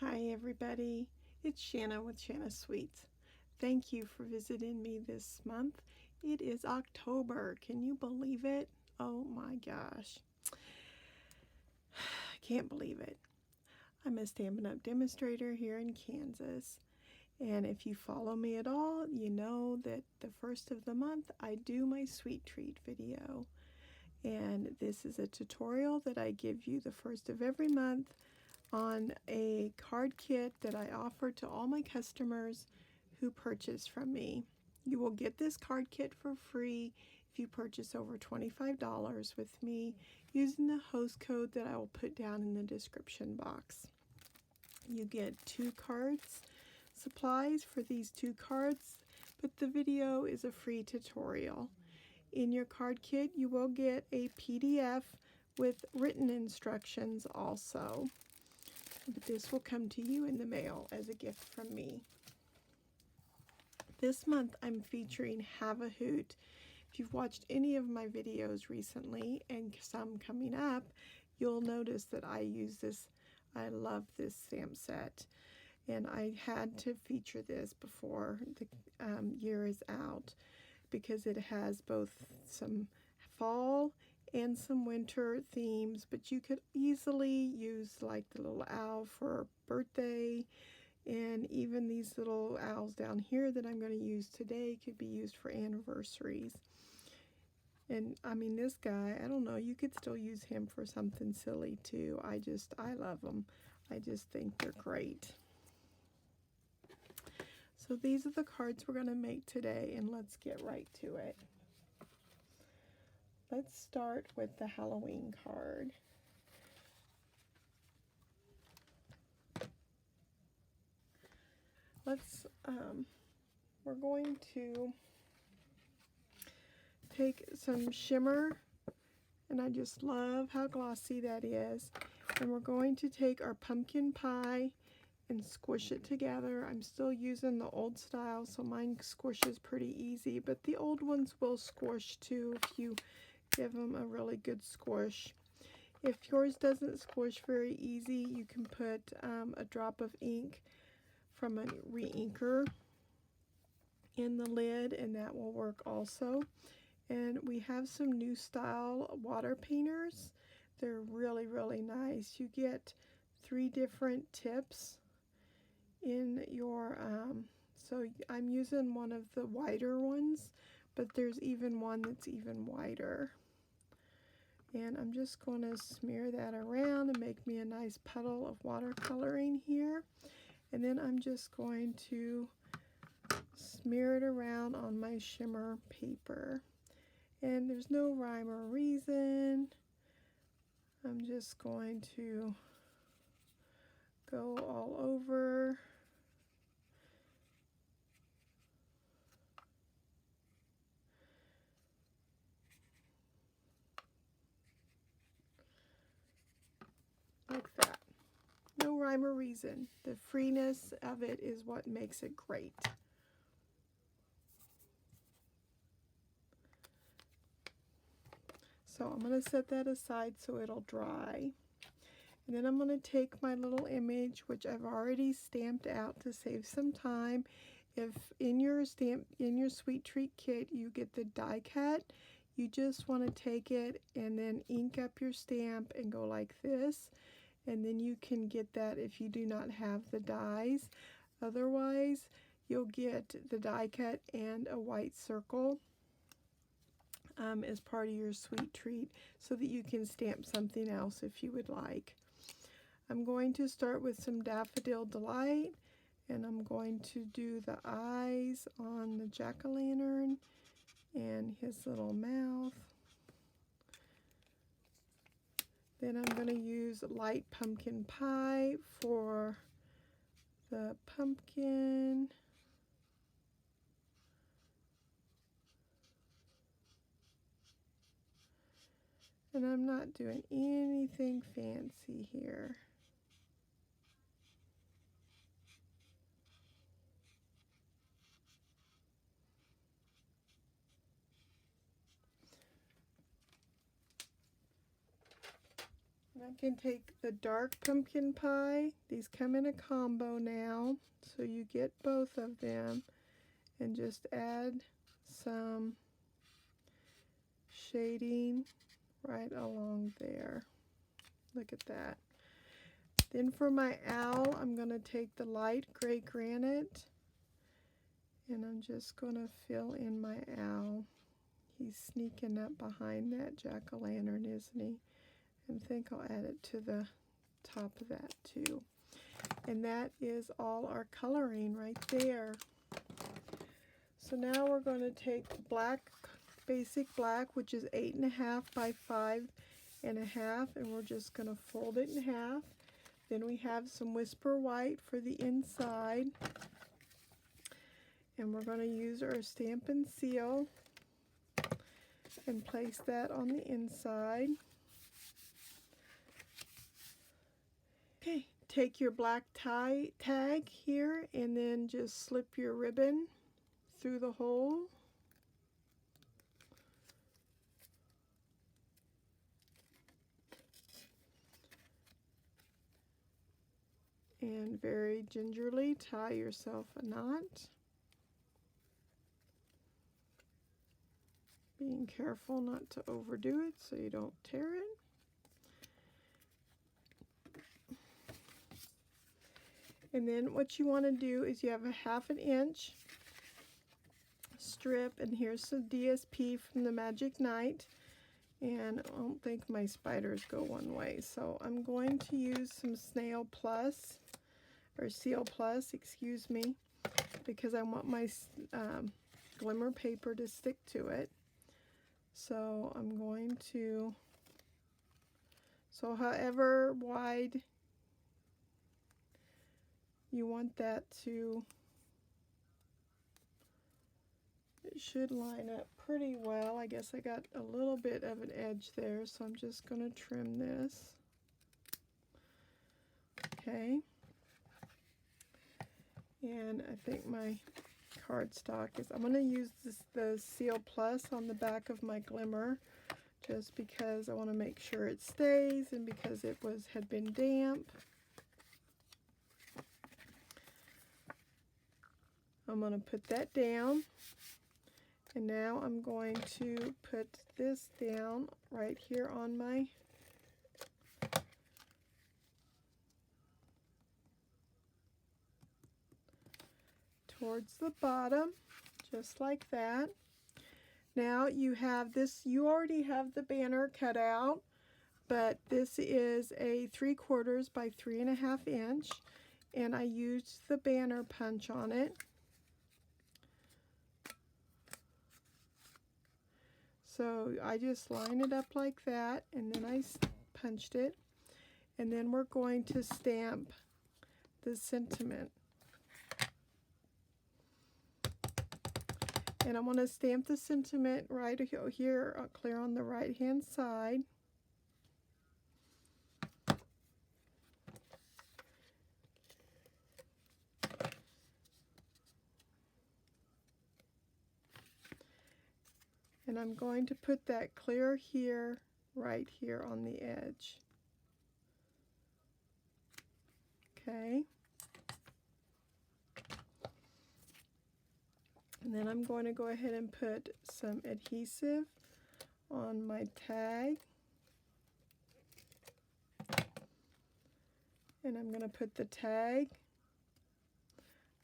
Hi everybody, it's Shana with Shana Sweets. Thank you for visiting me this month. It is October. Can you believe it? Oh my gosh. I can't believe it. I'm a Stampin' Up! Demonstrator here in Kansas. And if you follow me at all, you know that the first of the month I do my sweet treat video. And this is a tutorial that I give you the first of every month on a card kit that I offer to all my customers who purchase from me. You will get this card kit for free if you purchase over $25 with me using the host code that I will put down in the description box. You get 2 cards supplies for these 2 cards, but the video is a free tutorial. In your card kit you will get a PDF with written instructions also. But this will come to you in the mail as a gift from me. This month I'm featuring Have a Hoot. If you've watched any of my videos recently, and some coming up, you'll notice that I use this. I love this stamp set, and I had to feature this before the year is out because it has both some fall and some winter themes, but you could easily use like the little owl for birthday, and even these little owls down here that I'm going to use today could be used for anniversaries. And I mean, this guy, I don't know, you could still use him for something silly too. I love them. I just think they're great. So these are the cards we're going to make today, and let's get right to it. Let's start with the Halloween card. We're going to take some shimmer, and I just love how glossy that is. And we're going to take our pumpkin pie and squish it together. I'm still using the old style, so mine squishes pretty easy, but the old ones will squish too if you give them a really good squish. If yours doesn't squish very easy, you can put a drop of ink from a re-inker in the lid, and that will work also. And we have some new style water painters. They're really, really nice. You get 3 different tips in your, so I'm using one of the wider ones, but there's even one that's even wider. And I'm just going to smear that around and make me a nice puddle of watercoloring here. And then I'm just going to smear it around on my shimmer paper. And there's no rhyme or reason. I'm just going to go all over. Like that. No rhyme or reason. The freeness of it is what makes it great. So I'm going to set that aside so it'll dry. And then I'm going to take my little image, which I've already stamped out to save some time. If in your sweet treat kit you get the die cut, you just want to take it and then ink up your stamp and go like this. And then you can get that if you do not have the dies. Otherwise, you'll get the die cut and a white circle as part of your sweet treat so that you can stamp something else if you would like. I'm going to start with some Daffodil Delight, and I'm going to do the eyes on the jack-o'-lantern and his little mouth. Then I'm going to use light pumpkin pie for the pumpkin. And I'm not doing anything fancy here. I can take the dark pumpkin pie. These come in a combo now, so you get both of them, and just add some shading right along there. Look at that. Then for my owl, I'm going to take the light gray granite, and I'm just going to fill in my owl. He's sneaking up behind that jack-o'-lantern, isn't he? And I think I'll add it to the top of that too. And that is all our coloring right there. So now we're going to take black, basic black, which is 8.5 by 5.5, and we're just going to fold it in half. Then we have some Whisper White for the inside, and we're going to use our Stamp and Seal and place that on the inside. Okay, take your black tag here and then just slip your ribbon through the hole. And very gingerly tie yourself a knot. Being careful not to overdo it so you don't tear it. And then what you want to do is you have a 1/2 inch strip, and here's some DSP from the Magic Night. And I don't think my spiders go one way, so I'm going to use some Snail Plus, or Seal Plus, excuse me, because I want my glimmer paper to stick to it. So I'm going to, so however wide you want that to, it should line up pretty well. I guess I got a little bit of an edge there, so I'm just going to trim this. Okay. And I think my cardstock is, I'm going to use the Seal Plus on the back of my glimmer, just because I want to make sure it stays and because it had been damp. I'm going to put that down, and now I'm going to put this down right here on my towards the bottom, just like that. Now you have this, you already have the banner cut out, but this is a 3/4 by 3.5 inch, and I used the banner punch on it. So I just line it up like that, and then I punched it, and then we're going to stamp the sentiment. And I want to stamp the sentiment right here, clear on the right hand side. And I'm going to put that clear here, right here on the edge. Okay. And then I'm going to go ahead and put some adhesive on my tag. And I'm going to put the tag.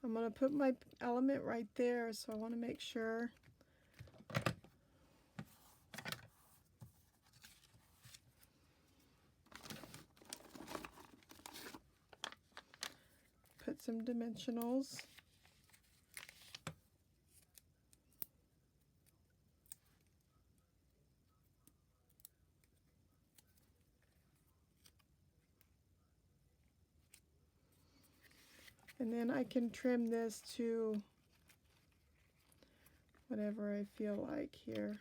I'm going to put my element right there, so I want to make sure put some dimensionals. And then I can trim this to whatever I feel like here.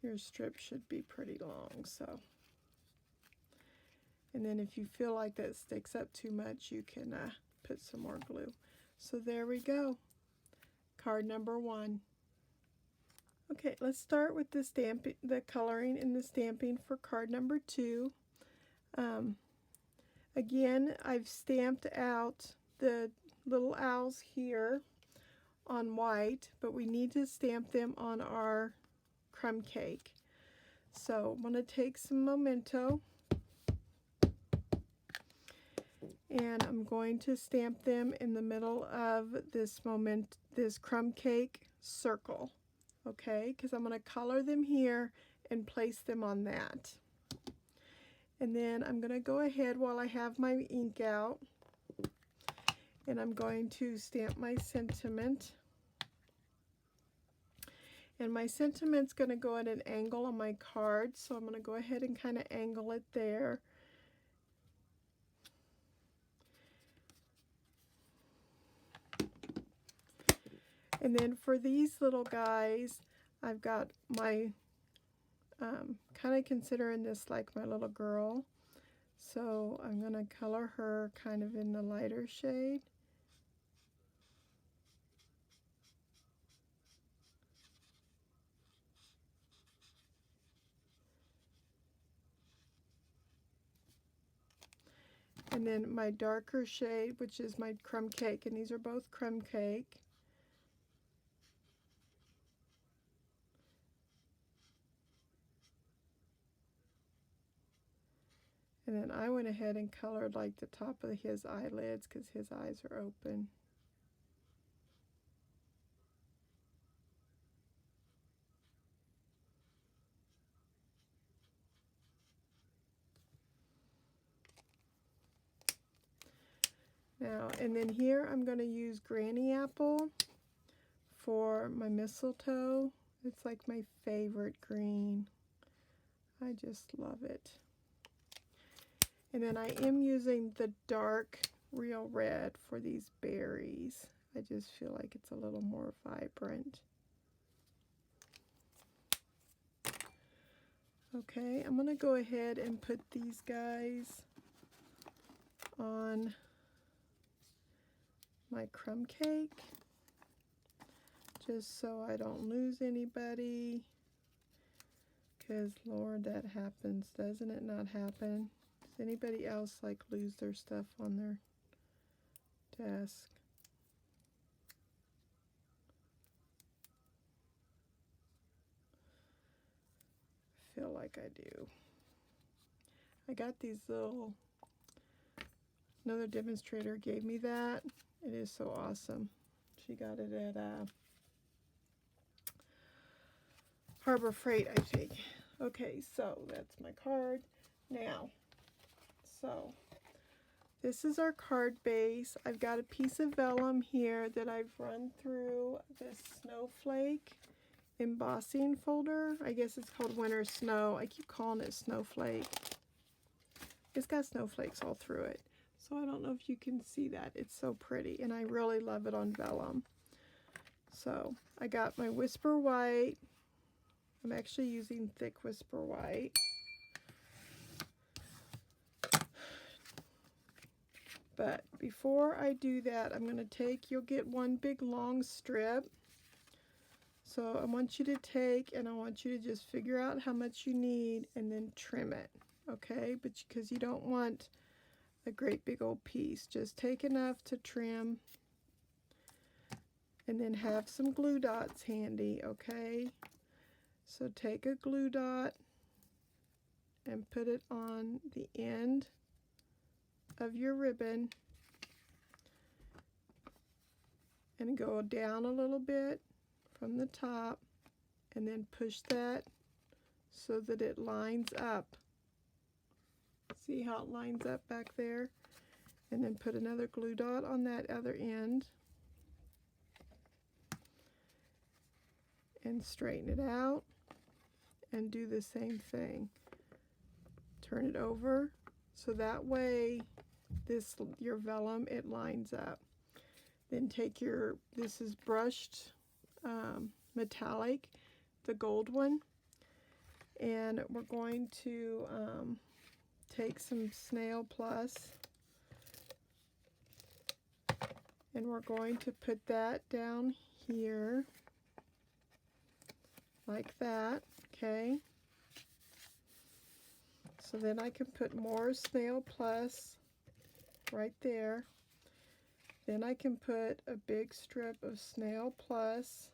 Your strip should be pretty long, so. And then if you feel like that sticks up too much, you can put some more glue. So there we go. Card number 1. Okay, let's start with the coloring and the stamping for card number 2. Again, I've stamped out the little owls here on white, but we need to stamp them on our crumb cake. So I'm going to take some Memento and I'm going to stamp them in the middle of this crumb cake circle. Okay, because I'm going to color them here and place them on that. And then I'm going to go ahead while I have my ink out, and I'm going to stamp my sentiment. And my sentiment's going to go at an angle on my card, so I'm going to go ahead and kind of angle it there. And then for these little guys, I've got my, kind of considering this like my little girl. So I'm going to color her kind of in the lighter shade. And then my darker shade, which is my crumb cake, and these are both crumb cake. And then I went ahead and colored like the top of his eyelids because his eyes are open. Now, and then here I'm going to use Granny Apple for my mistletoe. It's like my favorite green. I just love it. And then I am using the dark Real Red for these berries. I just feel like it's a little more vibrant. Okay, I'm going to go ahead and put these guys on my crumb cake, just so I don't lose anybody, because Lord, that happens, doesn't it not happen? Does anybody else like lose their stuff on their desk? I feel like I do. I got these little, another demonstrator gave me that. It is so awesome. She got it at Harbor Freight, I think. Okay, so that's my card. Now, so this is our card base. I've got a piece of vellum here that I've run through this snowflake embossing folder. I guess it's called Winter Snow. I keep calling it Snowflake. It's got snowflakes all through it. So I don't know if you can see that. It's so pretty, and I really love it on vellum. So I got my Whisper White. I'm actually using thick Whisper White. But before I do that, I'm going to take, you'll get one big long strip. So I want you to take, and I want you to just figure out how much you need and then trim it, okay? But because you don't want a great big old piece, just take enough to trim, and then have some glue dots handy, okay? So take a glue dot and put it on the end of your ribbon and go down a little bit from the top, and then push that so that it lines up. See how it lines up back there? And then put another glue dot on that other end and straighten it out and do the same thing. Turn it over so that way your vellum, it lines up. Then take your, this is brushed metallic, the gold one, and we're going to take some Snail Plus, and we're going to put that down here, like that, okay? So then I can put more Snail Plus right there. Then I can put a big strip of Snail Plus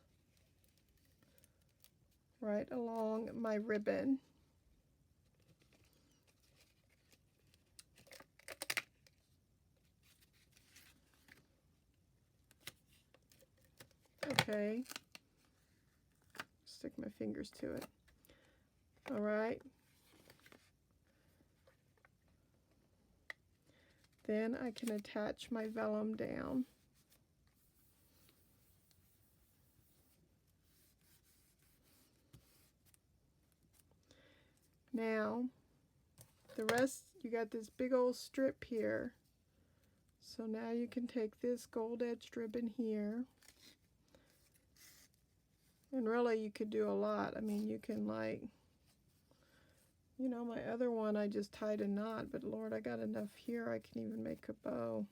right along my ribbon. Okay. Stick my fingers to it. All right. Then I can attach my vellum down. Now, the rest, you got this big old strip here. So now you can take this gold edged ribbon here. And really you could do a lot. I mean, you can like, you know, my other one I just tied a knot, but Lord, I got enough here I can even make a bow.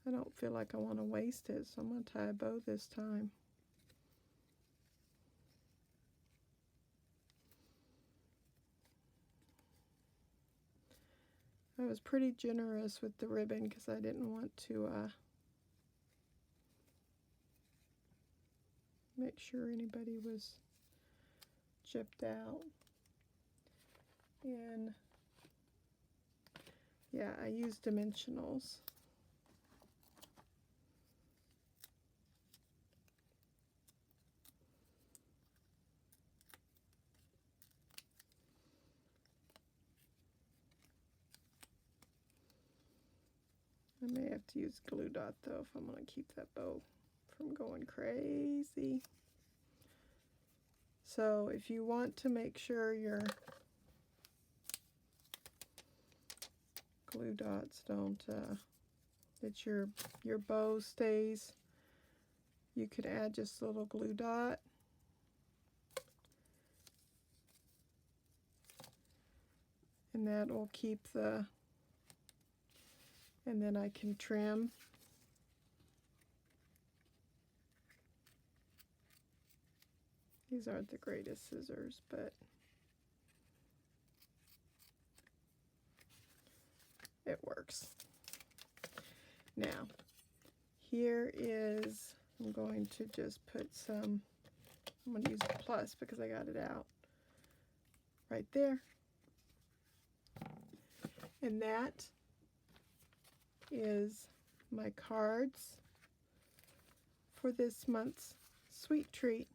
I don't feel like I want to waste it, so I'm going to tie a bow this time. I was pretty generous with the ribbon because I didn't want to make sure anybody was chipped out. And yeah, I used dimensionals. I may have to use glue dot though if I'm going to keep that bow from going crazy. So if you want to make sure your glue dots don't, that your bow stays, you could add just a little glue dot. And that will keep the, and then I can trim. These aren't the greatest scissors, but it works. Now, here is, I'm going to just put some, I'm going to use a plus because I got it out right there. And that is my cards for this month's sweet treat.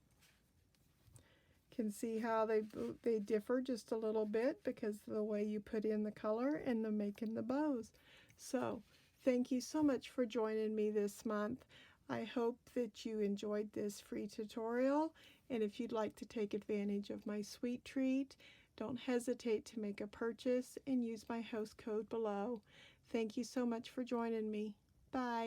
Can see how they differ just a little bit because of the way you put in the color and the making the bows. So thank you so much for joining me this month. I hope that you enjoyed this free tutorial, and if you'd like to take advantage of my sweet treat, don't hesitate to make a purchase and use my host code below. Thank you so much for joining me. Bye.